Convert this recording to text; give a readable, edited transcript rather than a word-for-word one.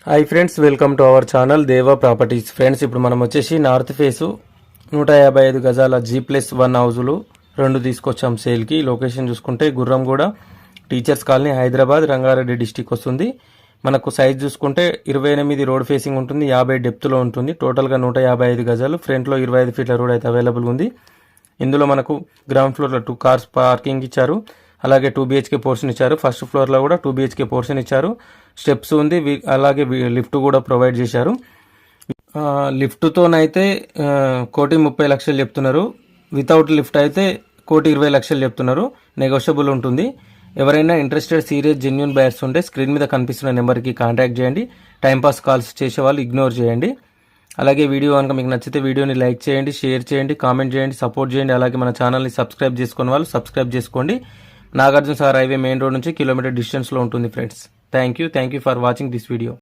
Hi friends, welcome to our channel దేవా properties. Friends, ఇప్పుడు మనం వచ్చేసి నార్త్ ఫేసు 155 గజాల G+1 హౌజులు 2 తీసుకొచ్చాం సేల్కి. లొకేషన్ చూసుకుంటే Gurramguda, teachers colony, Hyderabad, Rangareddy district వస్తుంది. మనకు సైజ్ చూసుకుంటే 28 రోడ్ ఫేసింగ్ ఉంటుంది, 50 డెప్త్లో ఉంటుంది. టోటల్గా 155 గజాలు. ఫ్రంట్లో 25 ఫీట్ల రోడ్ అయితే అవైలబుల్ ఉంది. ఇందులో మనకు గ్రౌండ్ ఫ్లోర్లో 2 కార్స్ పార్కింగ్ ఇచ్చారు. అలాగే 2 BHK పోర్షన్ ఇచ్చారు. ఫస్ట్ ఫ్లోర్లో కూడా 2 BHK పోర్షన్ ఇచ్చారు. స్టెప్స్ ఉంది, అలాగే లిఫ్ట్ కూడా ప్రొవైడ్ చేశారు. లిఫ్ట్తోనైతే 1,30,00,000 చెప్తున్నారు. వితౌట్ లిఫ్ట్ అయితే 1,20,00,000 చెప్తున్నారు. నెగోషియబుల్ ఉంటుంది. ఎవరైనా ఇంట్రెస్టెడ్ సీరియస్ జెన్యూన్ బయర్స్ ఉంటే స్క్రీన్ మీద కనిపిస్తున్న నెంబర్కి కాంటాక్ట్ చేయండి. టైంపాస్ కాల్స్ చేసే వాళ్ళు ఇగ్నోర్ చేయండి. అలాగే వీడియో కనుక మీకు నచ్చితే వీడియోని లైక్ చేయండి, షేర్ చేయండి, కామెంట్ చేయండి, సపోర్ట్ చేయండి. అలాగే మన ఛానల్ని సబ్స్క్రైబ్ చేసుకున్న వాళ్ళు సబ్స్క్రైబ్ చేసుకోండి. Nagarjuna Sagar highway main road నుంచి కిలోమీటర్ డిస్టెన్స్లో ఉంటుంది friends. Thank you for watching this video.